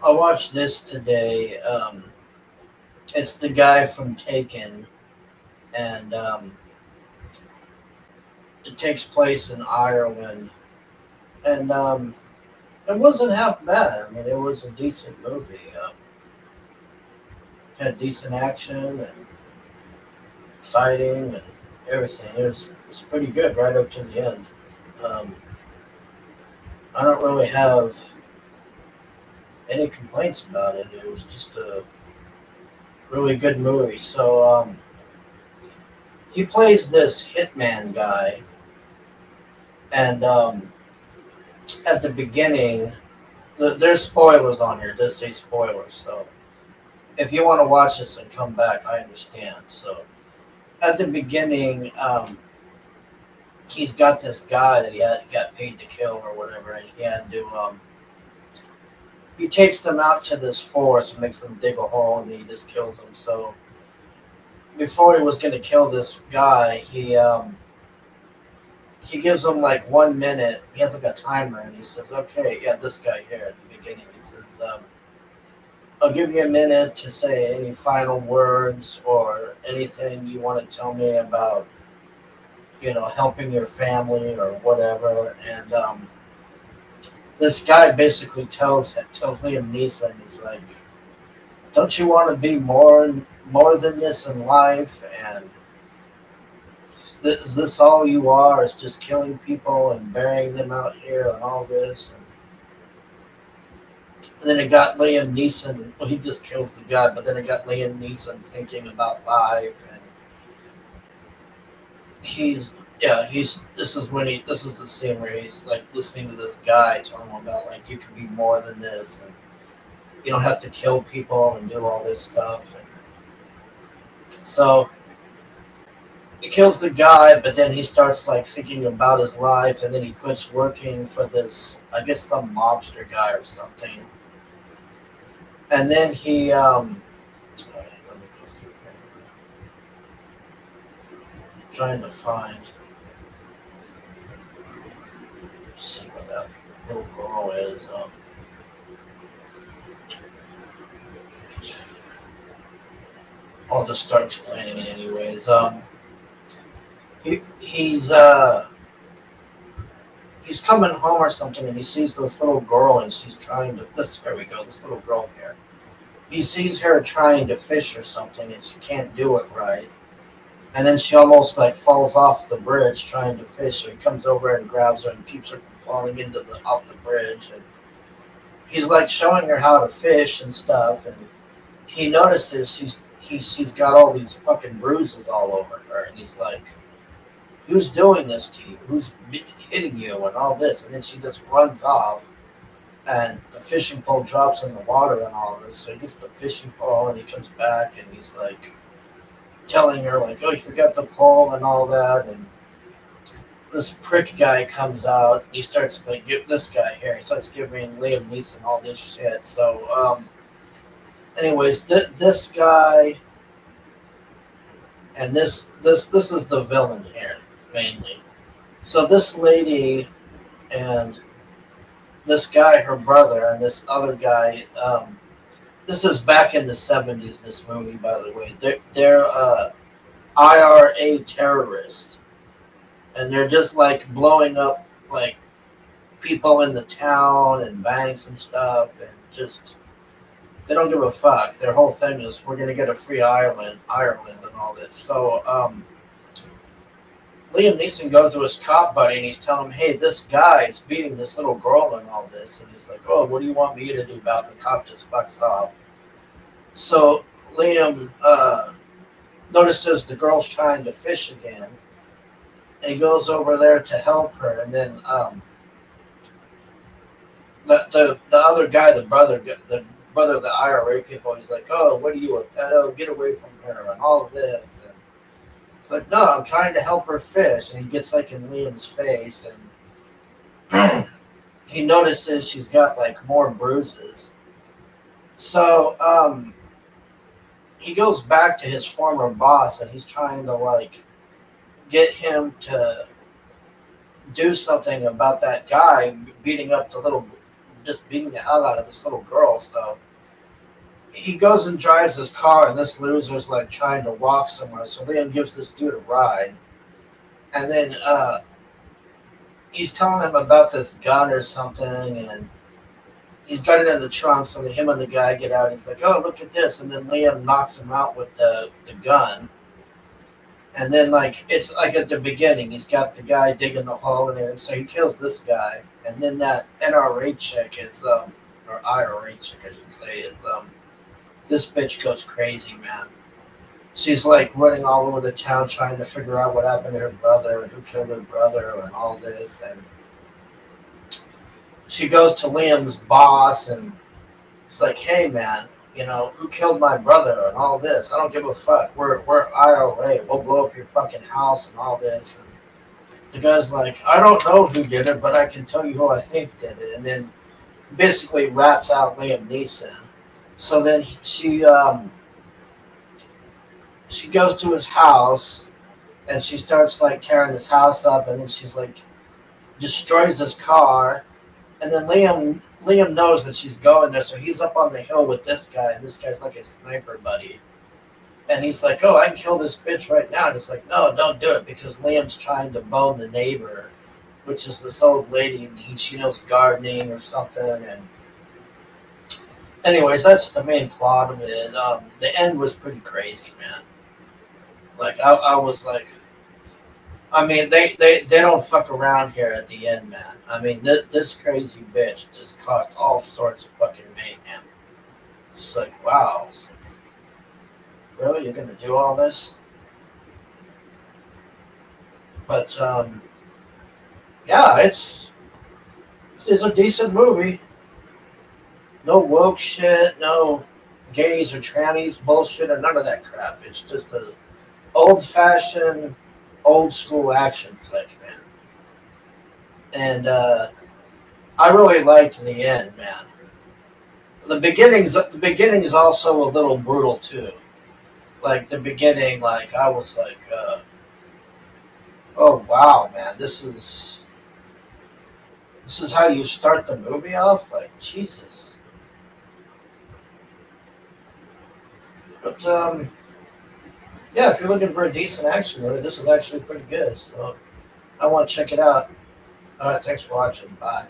I watched this today. It's the guy from Taken, and it takes place in Ireland. And it wasn't half bad. I mean, it was a decent movie. Had decent action and fighting and everything. It was pretty good right up to the end. Um, I don't really have any complaints about it. It was just a really good movie. So he plays this hitman guy, and at the beginning, there's spoilers on here. It does say spoilers, so if you want to watch this and come back, I understand. So at the beginning, he's got this guy that got paid to kill or whatever, and he had to he takes them out to this forest and makes them dig a hole, and he just kills them. So before he was going to kill this guy, he gives him like 1 minute. He has like a timer, and he says, "Okay, yeah, this guy here at the beginning." He says, "I'll give you a minute to say any final words or anything you want to tell me about, helping your family or whatever." And this guy basically tells Liam Neeson, he's like, "Don't you want to be more than this in life? And is this all you are? Is just killing people and burying them out here and all this?" And then it got Liam Neeson. Well, he just kills the guy, but then it got Liam Neeson thinking about life, and this is the scene where he's like listening to this guy telling him about, like, you can be more than this, and you don't have to kill people and do all this stuff. And so he kills the guy, but then he starts like thinking about his life, and then he quits working for this, I guess, some mobster guy or something. And then he let me go through here. I'm trying to find, see where that little girl is. I'll just start explaining it anyways. He's coming home or something, and he sees this little girl, and she's trying to. There we go. This little girl here. He sees her trying to fish or something, and she can't do it right. And then she almost like falls off the bridge trying to fish. So he comes over and grabs her and keeps her from falling off the bridge. And he's like showing her how to fish and stuff. And he notices she's got all these fucking bruises all over her, and he's like, "Who's doing this to you? Who's hitting you and all this?" And then she just runs off, and the fishing pole drops in the water and all this. So he gets the fishing pole, and he comes back, and he's like telling her, like, "Oh, you forgot the pole," and all that. And this prick guy comes out, and he starts like, this guy here, he starts giving Liam Neeson all this shit. So anyways, this guy and this is the villain here mainly. So this lady and this guy, her brother, and this other guy. This is back in the 70s. This movie, by the way, they're IRA terrorists, and they're just like blowing up like people in the town and banks and stuff, and just they don't give a fuck. Their whole thing is, we're gonna get a free Ireland, and all this. So Liam Neeson goes to his cop buddy, and he's telling him, "Hey, this guy's beating this little girl and all this." And he's like, "Oh, what do you want me to do about it?" The cop just fucks off. So Liam notices the girl's trying to fish again, and he goes over there to help her. And then the other guy, the brother of the IRA people, he's like, "Oh, what are you, a pedo? Get away from her," and all of this. And it's like, "No, I'm trying to help her fish." And he gets like in Liam's face, and he notices she's got like more bruises. So he goes back to his former boss, and he's trying to like get him to do something about that guy beating up the little just beating the hell out of this little girl. So he goes and drives his car, and this loser's like trying to walk somewhere. So Liam gives this dude a ride, and then he's telling him about this gun or something, and he's got it in the trunk. So him and the guy get out. He's like, "Oh, look at this!" And then Liam knocks him out with the gun. And then, like, it's like at the beginning, he's got the guy digging the hole and everything. So he kills this guy, and then that NRA chick is, or IRA chick, I should say, is this bitch goes crazy, man. She's like running all over the town trying to figure out what happened to her brother and who killed her brother and all this. And she goes to Liam's boss and she's like, "Hey, man, you know, who killed my brother and all this? I don't give a fuck. We're IRA. We'll blow up your fucking house and all this." And the guy's like, "I don't know who did it, but I can tell you who I think did it." And then basically rats out Liam Neeson. So then she goes to his house and she starts like tearing his house up, and then she's like destroys his car. And then Liam knows that she's going there, so he's up on the hill with this guy, and this guy's like a sniper buddy. And he's like, "Oh, I can kill this bitch right now." And he's like, "No, don't do it," because Liam's trying to bone the neighbor, which is this old lady, and she knows gardening or something. And anyways, that's the main plot of it. The end was pretty crazy, man. Like, I was like, I mean, they don't fuck around here at the end, man. I mean, this crazy bitch just caused all sorts of fucking mayhem. It's like, wow. It's like, really? You're going to do all this? But, yeah, it's a decent movie. No woke shit, no gays or trannies bullshit, or none of that crap. It's just a old-fashioned, old-school action flick, man. And I really liked the end, man. The beginning is also a little brutal too. Like the beginning, like I was like, oh wow, man, this is how you start the movie off? Like, Jesus. But yeah, if you're looking for a decent action movie, this is actually pretty good. So I want to check it out. All right, thanks for watching. Bye.